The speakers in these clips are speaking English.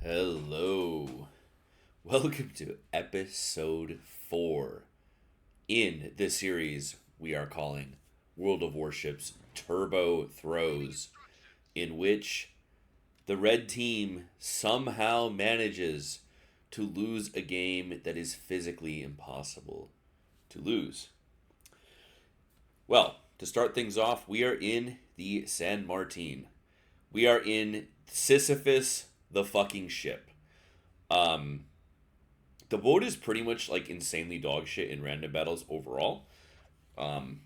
Hello. Welcome to episode 4 in this series we are calling World of Warships Turbo Throws, in which the red team somehow manages to lose a game that is physically impossible to lose. Well, to start things off, we are in the San Martin. We are in Sisyphus the fucking ship. Um, the boat is pretty much like insanely dog shit in random battles overall. Um,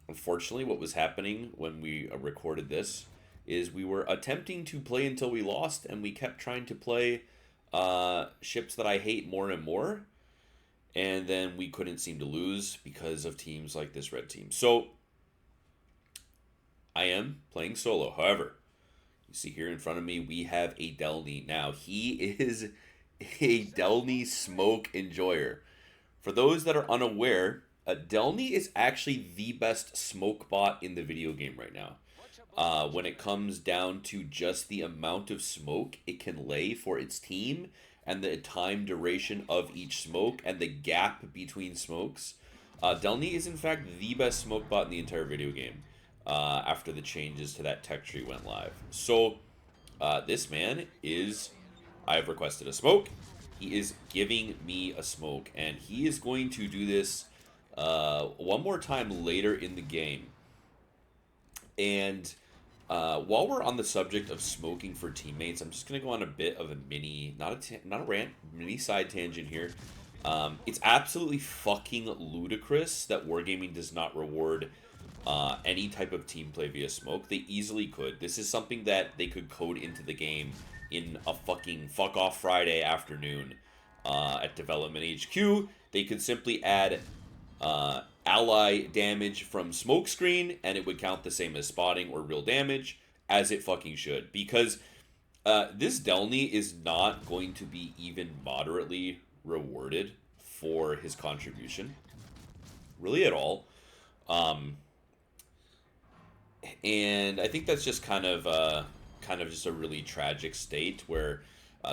Unfortunately, what was happening when we recorded this is we were attempting to play until we lost, and we kept trying to play ships that I hate more and more, and then we couldn't seem to lose because of teams like this red team. So I am playing solo. However, you see here in front of me, we have a Delny. Now, he is a Delny smoke enjoyer. For those that are unaware, Delny is actually the best smoke bot in the video game right now. When it comes down to just the amount of smoke it can lay for its team and the time duration of each smoke and the gap between smokes, Delny is in fact the best smoke bot in the entire video game after the changes to that tech tree went live. So this man is, I've requested a smoke. He is giving me a smoke, and he is going to do this one more time later in the game. And while we're on the subject of smoking for teammates, I'm just going to go on a bit of a mini, not a rant, mini side tangent here. It's absolutely fucking ludicrous that Wargaming does not reward any type of team play via smoke. They easily could. This is something that they could code into the game in a fucking fuck off Friday afternoon at Development HQ. They could simply add ally damage from smoke screen, and it would count the same as spotting or real damage, as it fucking should. Because this Delny is not going to be even moderately rewarded for his contribution, really at all. And I think that's just kind of just a really tragic state where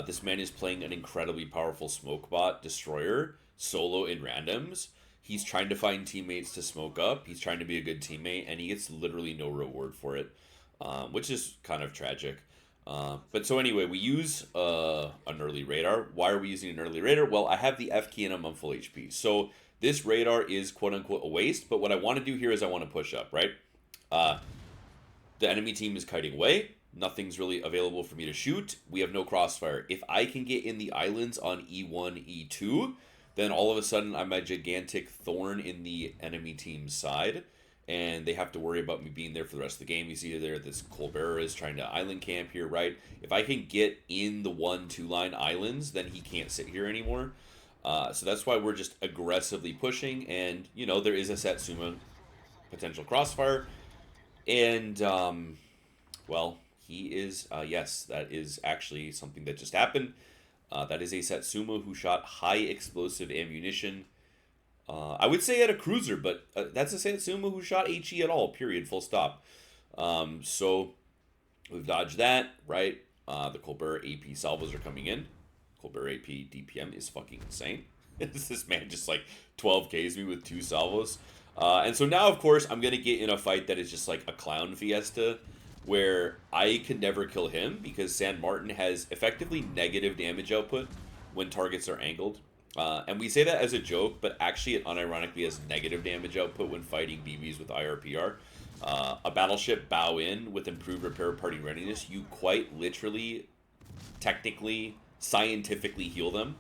this man is playing an incredibly powerful smoke bot destroyer solo in randoms. He's trying to find teammates to smoke up. He's trying to be a good teammate, and he gets literally no reward for it, which is kind of tragic. But so anyway, we use an early radar. Why are we using an early radar? Well, I have the F key and I'm on full HP. So this radar is quote-unquote a waste, but what I want to do here is I want to push up, right? The enemy team is kiting away. Nothing's really available for me to shoot. We have no crossfire. If I can get in the islands on E1, E2, then all of a sudden I'm a gigantic thorn in the enemy team's side, and they have to worry about me being there for the rest of the game. You see there, this Colbert is trying to island camp here, right? If I can get in the 1-2 line islands, then he can't sit here anymore. So that's why we're just aggressively pushing, and, you know, there is a Satsuma potential crossfire. And, well, he is, yes, that is actually something that just happened. That is a Satsuma who shot high explosive ammunition. I would say at a cruiser, but that's a Satsuma who shot HE at all, period, full stop. So we've dodged that, right? The Colbert AP salvos are coming in. Colbert AP DPM is fucking insane. This man just like 12Ks me with 2 salvos. And so now, of course, I'm going to get in a fight that is just like a clown fiesta where I can never kill him because San Martin has effectively negative damage output when targets are angled. And we say that as a joke, but actually it unironically has negative damage output when fighting BBs with IRPR. A battleship bow in with improved repair party readiness, you quite literally, technically, scientifically heal them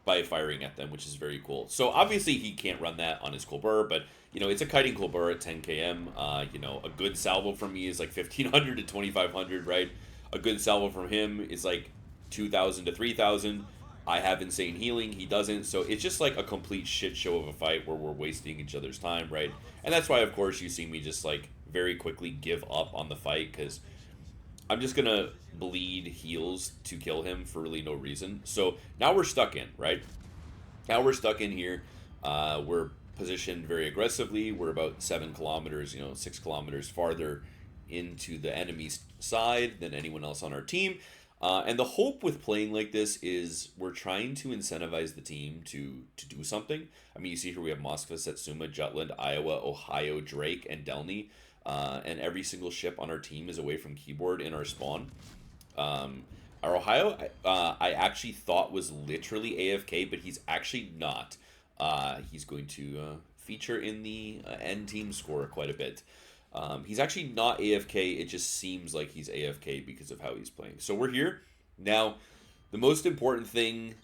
by firing at them, which is very cool. So obviously he can't run that on his Colbert, but you know, it's a kiting Colbert at 10 km. You know, a good salvo from me is like 1500 to 2500, right? A good salvo from him is like 2000 to 3000. I have insane healing, he doesn't, so it's just like a complete shit show of a fight where we're wasting each other's time, right? And that's why, of course, you see me just like very quickly give up on the fight because I'm just gonna bleed heals to kill him for really no reason. So now we're stuck in, right? Now we're stuck in here. We're positioned very aggressively. We're about 7 kilometers, 6 kilometers farther into the enemy's side than anyone else on our team. And the hope with playing like this is we're trying to incentivize the team to do something. I mean, you see here we have Moskva, Satsuma, Jutland, Iowa, Ohio, Drake, and Delny. And every single ship on our team is away from keyboard in our spawn. Our Ohio, I actually thought was literally AFK, but he's actually not. He's going to feature in the end team score quite a bit. He's actually not AFK. It just seems like he's AFK because of how he's playing. So we're here. Now, the most important thing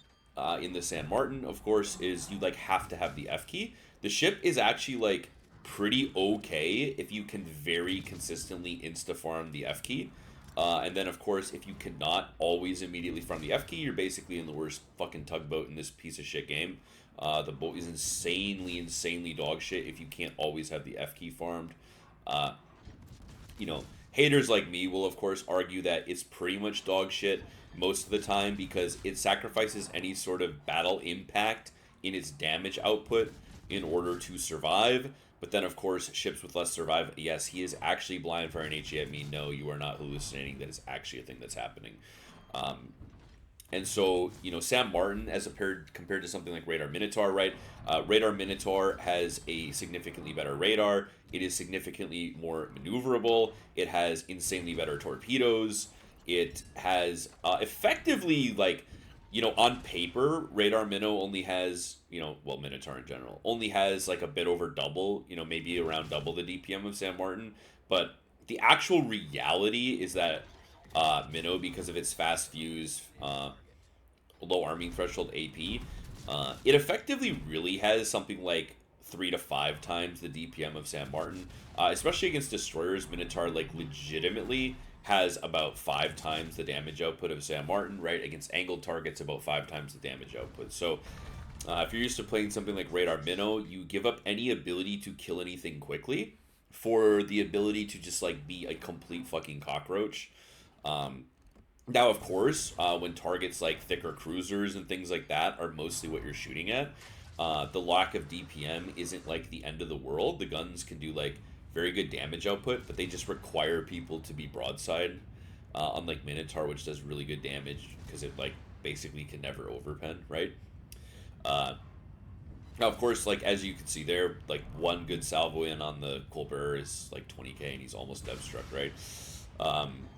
in the San Martin, of course, is you like have to have the F key. The ship is actually like pretty okay if you can very consistently insta-farm the F key. And then, of course, if you cannot always immediately farm the F key, you're basically in the worst fucking tugboat in this piece of shit game. The boat is insanely dog shit if you can't always have the F key farmed. You know, haters like me will, of course, argue that it's pretty much dog shit most of the time because it sacrifices any sort of battle impact in its damage output in order to survive. But then, of course, ships with less survive. Yes, he is actually blind for an HE at me. No, you are not hallucinating. That is actually a thing that's happening. And so, you know, Sam Martin, as compared to something like Radar Minotaur, right? Radar Minotaur has a significantly better radar. It is significantly more maneuverable. It has insanely better torpedoes. It has effectively, like, you know, on paper, Radar Minnow only has, you know, well, Minotaur in general, only has like a bit over double, you know, maybe around double the DPM of Sam Martin. But the actual reality is that Minnow, because of its fast fuse, low arming threshold AP, it effectively really has something like 3 to 5 times the DPM of Sam Martin, especially against destroyers. Minotaur like legitimately has about 5 times the damage output of Sam Martin, right? Against angled targets, about 5 times the damage output. So if you're used to playing something like Radar Minnow, you give up any ability to kill anything quickly for the ability to just like be a complete fucking cockroach. Now, of course, when targets like thicker cruisers and things like that are mostly what you're shooting at, the lack of DPM isn't like the end of the world. The guns can do like very good damage output, but they just require people to be broadside. Unlike Minotaur, which does really good damage because it like basically can never overpen, right? Now, of course, like as you can see there, like one good salvo in on the Colbert is like 20k, and he's almost dev struck, right?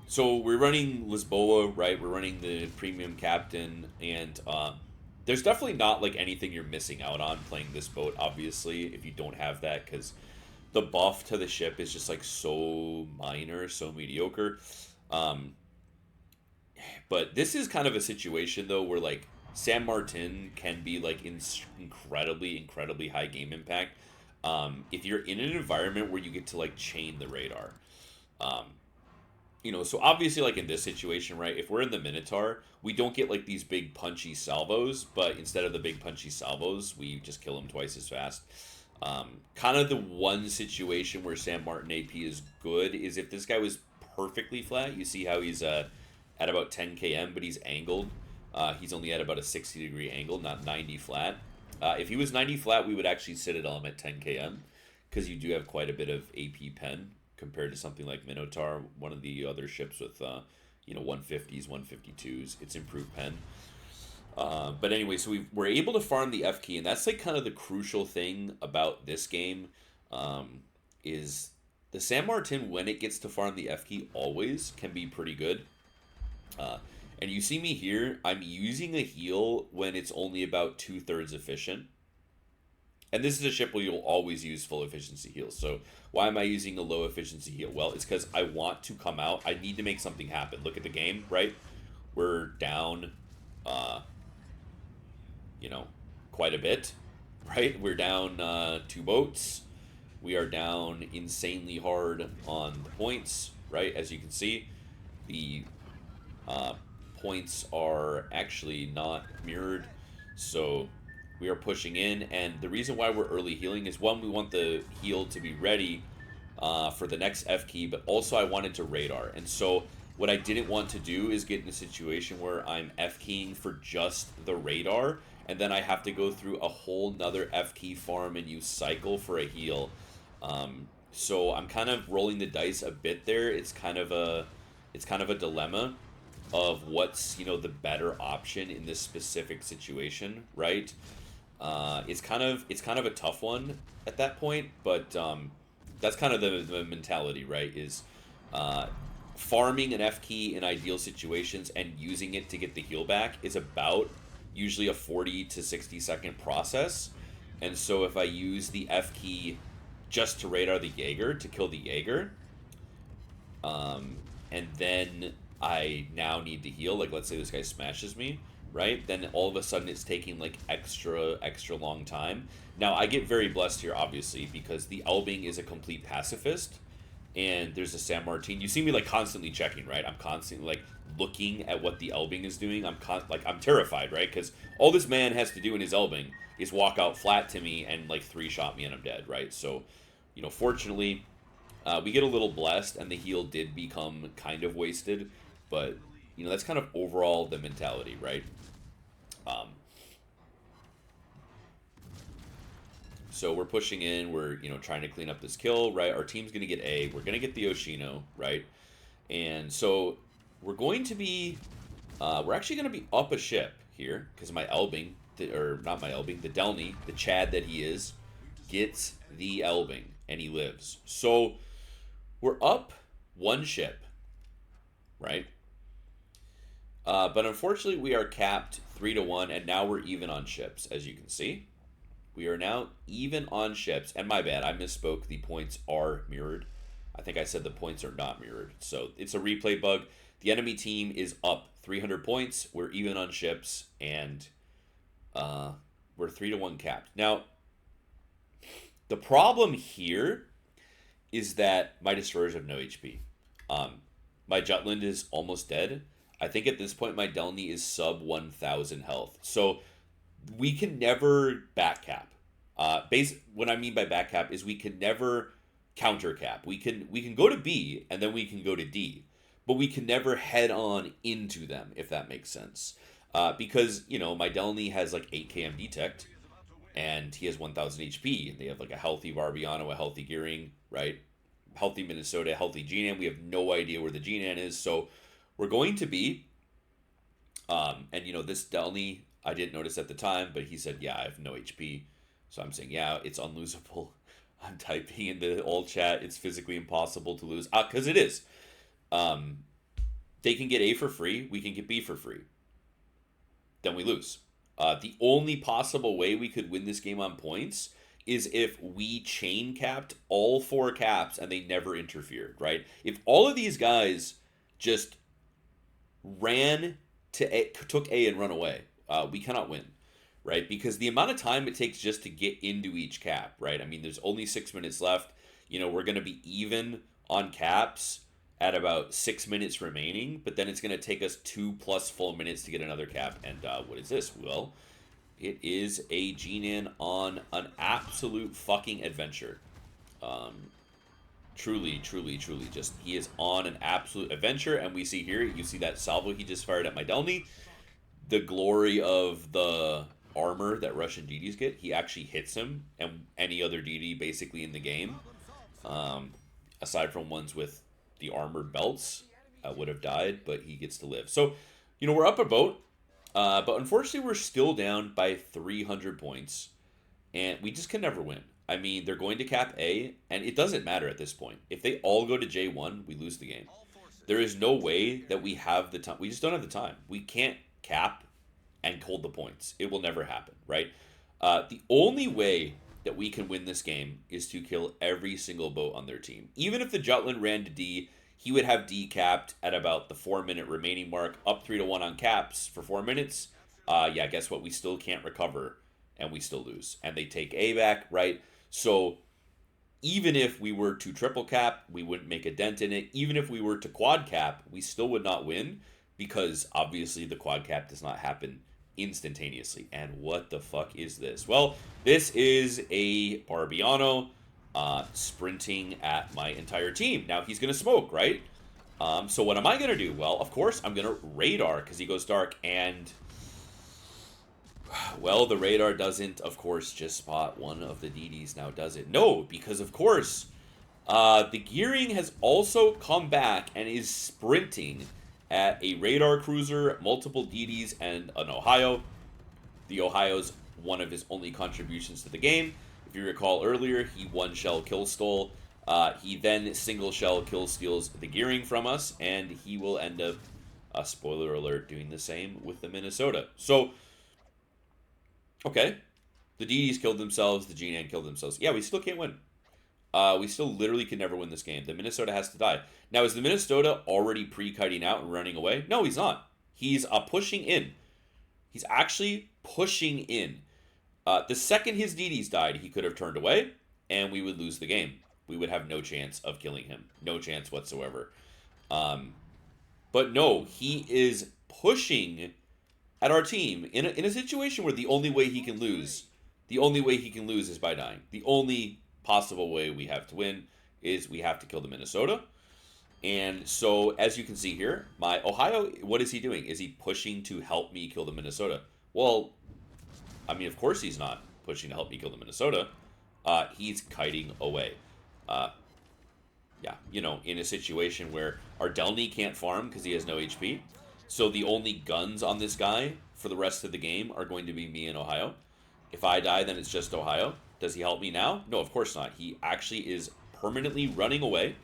So we're running Lisboa, right? We're running the premium captain, and there's definitely not like anything you're missing out on playing this boat, obviously, if you don't have that, because the buff to the ship is just like so minor, so mediocre. But this is kind of a situation though where like San Martin can be like incredibly high game impact if you're in an environment where you get to like chain the radar. You know, so obviously, like in this situation, right, if we're in the Minotaur, we don't get like these big punchy salvos, but instead of the big punchy salvos, we just kill them twice as fast. Kind of the one situation where Sam Martin AP is good is if this guy was perfectly flat. You see how he's at about 10 km, but he's angled. He's only at about a 60-degree angle, not 90 flat. If he was 90 flat, we would actually citadel him at 10 km, because you do have quite a bit of AP pen compared to something like Minotaur, one of the other ships with, you know, 150s, 152s. It's improved pen. But anyway, so we're able to farm the F key, and that's like kind of the crucial thing about this game, is the San Martin, when it gets to farm the F key, always can be pretty good. And you see me here, I'm using a heal when it's only about 2/3 efficient. And this is a ship where you'll always use full efficiency heals. So why am I using a low efficiency heal? Well, it's because I want to come out. I need to make something happen. Look at the game, right? We're down, you know, quite a bit, right? We're down 2 boats. We are down insanely hard on the points, right? As you can see, the points are actually not mirrored. So we are pushing in, and the reason why we're early healing is, one, we want the heal to be ready for the next F key, but also I wanted to radar. And so what I didn't want to do is get in a situation where I'm F keying for just the radar, and then I have to go through a whole nother F key farm and use cycle for a heal. So I'm kind of rolling the dice a bit there. It's kind of a dilemma. of what's, you know, the better option in this specific situation, right? It's kind of a tough one at that point, but that's kind of the mentality, right? Is uh, farming an F key in ideal situations and using it to get the heal back is about usually a 40 to 60-second process. And so if I use the F key just to radar the Jaeger to kill the Jaeger, and then I now need to heal, like let's say this guy smashes me, right? Then all of a sudden it's taking like extra long time. Now I get very blessed here, obviously, because the Elbing is a complete pacifist, and there's a San Martin. You see me like constantly checking, right? I'm constantly like looking at what the Elbing is doing. I'm terrified, right? Because all this man has to do in his Elbing is walk out flat to me and like 3-shot me and I'm dead, right? So, you know, fortunately, we get a little blessed, and the heal did become kind of wasted, but you know that's kind of overall the mentality, right? Um, so we're pushing in, we're trying to clean up this kill, right? Our team's gonna get A, we're gonna get the Oshino, right? And so we're going to be, we're actually gonna be up a ship here because my Elbing, or not my Elbing, the Delny, the Chad that he is, gets the Elbing and he lives. So we're up one ship, right? But unfortunately, we are capped 3-1, and now we're even on ships, as you can see. We are now even on ships, and my bad, I misspoke. The points are mirrored. I think I said the points are not mirrored. So it's a replay bug. The enemy team is up 300 points. We're even on ships, and we're 3-1 capped. Now, the problem here is that my destroyers have no HP. My Jutland is almost dead. I think at this point my Delny is sub 1,000 health. So we can never back cap. What I mean by back cap is we can never counter cap. We can go to B and then we can go to D, but we can never head on into them, if that makes sense. Because my Delny has like 8 KM detect, and he has 1,000 HP, and they have like a healthy Barbiano, a healthy Gearing, right? Healthy Minnesota, healthy Gnan. We have no idea where the Gnan is, so we're going to be, and this Delny, I didn't notice at the time, but he said, yeah, I have no HP, so I'm saying, yeah, it's unlosable. I'm typing in the old chat, it's physically impossible to lose, because it is. They can get A for free, we can get B for free. Then we lose. The only possible way we could win this game on points is if we chain capped all 4 caps and they never interfered, right? If all of these guys just ran to A, took A and run away, we cannot win, right? Because the amount of time it takes just to get into each cap, right? I mean, there's only 6 minutes left. We're going to be even on caps at about 6 minutes remaining, but then it's going to take us 2+ full minutes to get another cap. And what is this? Well, it is a Gnan on an absolute fucking adventure. Truly, just he is on an absolute adventure. And we see here, you see that salvo he just fired at my Delny. The glory of the armor that Russian DDs get, he actually hits him and any other DD basically in the game, aside from ones with the armored belts, would have died, but he gets to live. So, we're up a boat, but unfortunately we're still down by 300 points, and we just can never win. I mean, they're going to cap A, and it doesn't matter at this point. If they all go to J1, we lose the game. There is no way that we have the time. We just don't have the time. We can't cap and hold the points. It will never happen, right? The only way that we can win this game is to kill every single boat on their team. Even if the Jutland ran to D, he would have D capped at about the 4-minute remaining mark, up 3-1 on caps for 4 minutes. Yeah, guess what? We still can't recover, and we still lose. And they take A back, right? So even if we were to triple cap, we wouldn't make a dent in it. Even if we were to quad cap, we still would not win, because obviously the quad cap does not happen instantaneously. And what the fuck is this? Well, this is a Barbiano sprinting at my entire team. Now he's gonna smoke, right? So what am I gonna do? Well, of course I'm gonna radar, because he goes dark, and well, the radar doesn't, of course, just spot one of the DDs now, does it? No, because of course the Gearing has also come back and is sprinting at a radar cruiser, multiple DDs, and an Ohio. The Ohio's one of his only contributions to the game. If you recall earlier, he one shell kill stole. He then single shell kill steals the gearing from us, and he will end up, spoiler alert, doing the same with the Minnesota. So, okay, the DDs killed themselves, the G9 killed themselves. Yeah, we still can't win. We still literally can never win this game. The Minnesota has to die. Now, is the Minnesota already pre-kiting out and running away? No, he's not. He's pushing in. He's actually pushing in. The second his DDs died, he could have turned away, and we would lose the game. We would have no chance of killing him. No chance whatsoever. But no, he is pushing at our team in a situation where the only way he can lose, is by dying. The only possible way we have to win is we have to kill the Minnesota. And so, as you can see here, my Ohio, what is he doing? Is he pushing to help me kill the Minnesota? Well, I mean, of course he's not pushing to help me kill the Minnesota. He's kiting away. Yeah, you know, in a situation where our Delny can't farm because he has no HP. So the only guns on this guy for the rest of the game are going to be me and Ohio. If I die, then it's just Ohio. Does he help me now? No, of course not. He actually is permanently running away.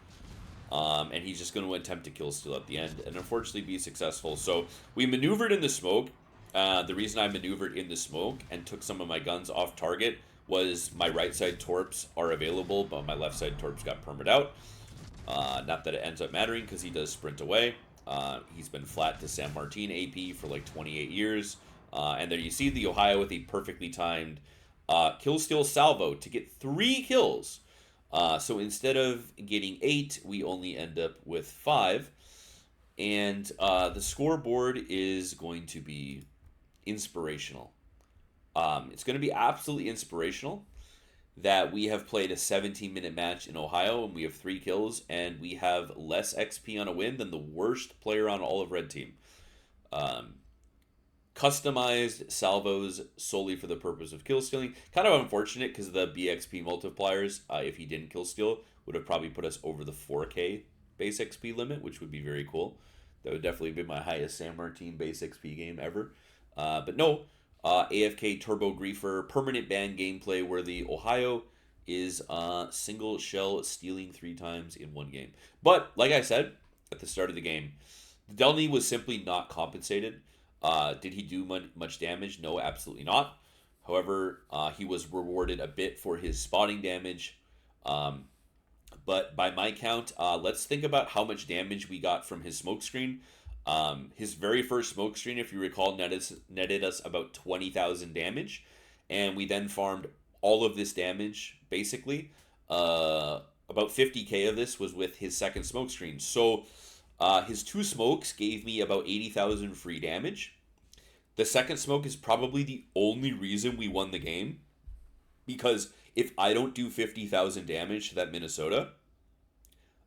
And he's just going to attempt to kill steal at the end and unfortunately be successful. So we maneuvered in the smoke. The reason I maneuvered in the smoke and took some of my guns off target was my right side torps are available, but my left side torps got permed out. Not that it ends up mattering because he does sprint away. He's been flat to San Martin AP for like 28 years. And there you see the Ohio with a perfectly timed kill steal salvo to get 3 kills. So instead of getting 8, we only end up with 5. And the scoreboard is going to be inspirational. It's going to be absolutely inspirational that we have played a 17-minute match in Ohio and we have 3 kills and we have less XP on a win than the worst player on all of Red Team. Customized salvos solely for the purpose of kill stealing. Kind of unfortunate because the BXP multipliers, if he didn't kill steal, would have probably put us over the 4K base XP limit, which would be very cool. That would definitely be my highest San Martin base XP game ever. But no, AFK Turbo Griefer, permanent ban gameplay where the Ohio is single shell stealing 3 times in one game. But, like I said at the start of the game, Delny was simply not compensated. Did he do much damage? No, absolutely not. However, he was rewarded a bit for his spotting damage. But by my count, let's think about how much damage we got from his smokescreen. His very first smokescreen, if you recall, netted us about 20,000 damage. And we then farmed all of this damage, basically. About 50k of this was with his second smokescreen. So his 2 smokes gave me about 80,000 free damage. The second smoke is probably the only reason we won the game. Because if I don't do 50,000 damage to that Minnesota,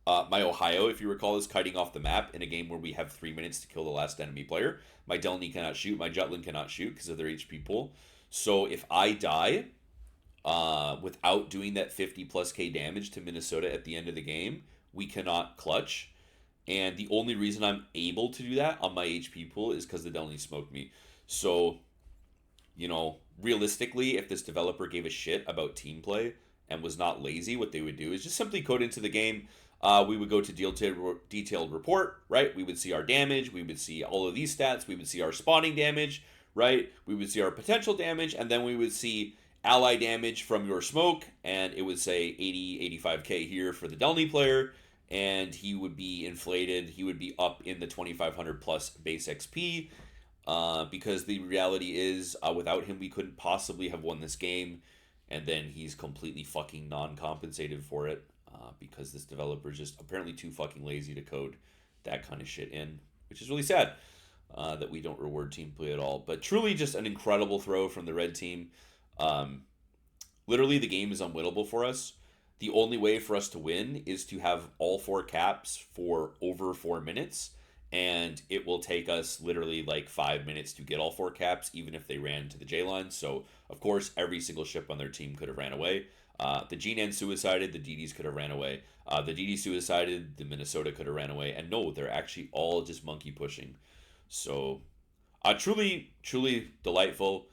my Ohio, if you recall, is kiting off the map in a game where we have 3 minutes to kill the last enemy player. My Delny cannot shoot. My Jutland cannot shoot because of their HP pool. So if I die without doing that 50 plus K damage to Minnesota at the end of the game, we cannot clutch. And the only reason I'm able to do that on my HP pool is because the Delny smoked me. So, you know, realistically, if this developer gave a shit about team play and was not lazy, what they would do is just simply code into the game. We would go to detailed report, right? We would see our damage. We would see all of these stats. We would see our spawning damage, right? We would see our potential damage. And then we would see ally damage from your smoke. And it would say 80, 85k here for the Delny player. And he would be inflated. He would be up in the 2,500 plus base XP. Because the reality is, without him, we couldn't possibly have won this game. And then he's completely fucking non-compensated for it. Because this developer is just apparently too fucking lazy to code that kind of shit in. Which is really sad that we don't reward team play at all. But truly just an incredible throw from the red team. Literally, the game is unwinnable for us. The only way for us to win is to have all 4 caps for over 4 minutes. And it will take us literally like 5 minutes to get all 4 caps, even if they ran to the J line. So, of course, every single ship on their team could have ran away. The G-Nan suicided, the DDs could have ran away. The DD suicided, the Minnesota could have ran away. And no, they're actually all just monkey pushing. So, truly, truly delightful,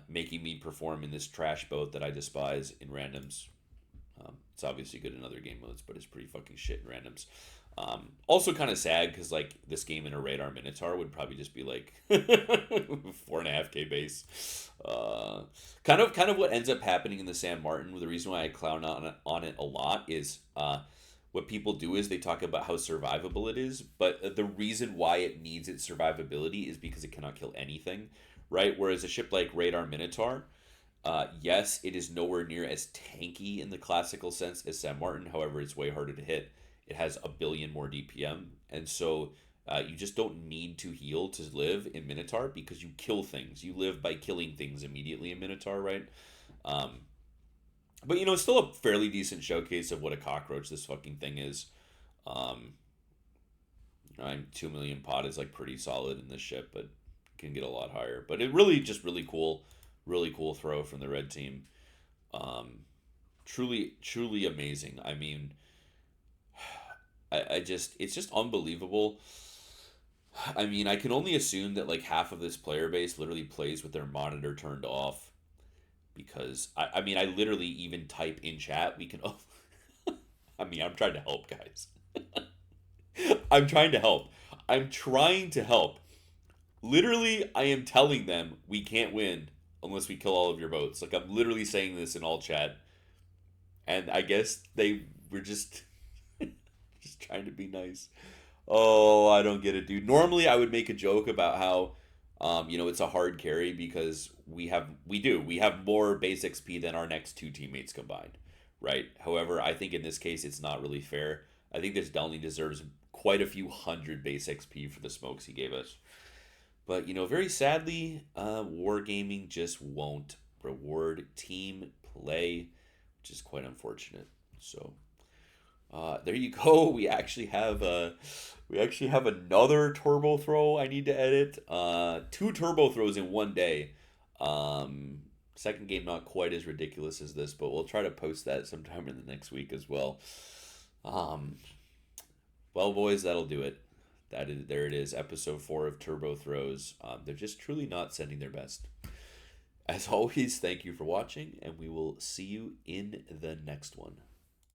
making me perform in this trash boat that I despise in randoms. It's obviously good in other game modes, but it's pretty fucking shit in randoms. Also kind of sad because like this game in a radar minotaur would probably just be like 4.5k base. Kind of what ends up happening in the San Martin. The reason why I clown on it a lot is what people do is they talk about how survivable it is, but the reason why it needs its survivability is because it cannot kill anything, right? Whereas a ship like Radar Minotaur, yes, it is nowhere near as tanky in the classical sense as San Martin. However, it's way harder to hit. It has a billion more DPM, and so you just don't need to heal to live in Minotaur because you kill things. You live by killing things immediately in Minotaur, right? Um, but it's still a fairly decent showcase of what a cockroach this fucking thing is. Um, 2 million pot is like pretty solid in this ship, but can get a lot higher. But it really cool throw from the red team. Um, truly amazing. I mean, I just it's just unbelievable. I mean, I can only assume that like half of this player base literally plays with their monitor turned off because I mean I literally even type in chat we can. I mean, I'm trying to help, guys. I'm trying to help. I'm trying to help. Literally, I am telling them we can't win unless we kill all of your boats. Like I'm literally saying this in all chat, and I guess they were just just trying to be nice. Oh, I don't get it, dude. Normally, I would make a joke about how, it's a hard carry because we have more base XP than our next two teammates combined, right? However, I think in this case, it's not really fair. I think this Delny deserves quite a few hundred base XP for the smokes he gave us. But very sadly, Wargaming just won't reward team play, which is quite unfortunate. So there you go. We actually have another turbo throw I need to edit. Two turbo throws in one day. Second game not quite as ridiculous as this, but we'll try to post that sometime in the next week as well. Um, well, boys, that'll do it. There it is, episode 4 of Turbo Throws. They're just truly not sending their best. As always, thank you for watching, and we will see you in the next one.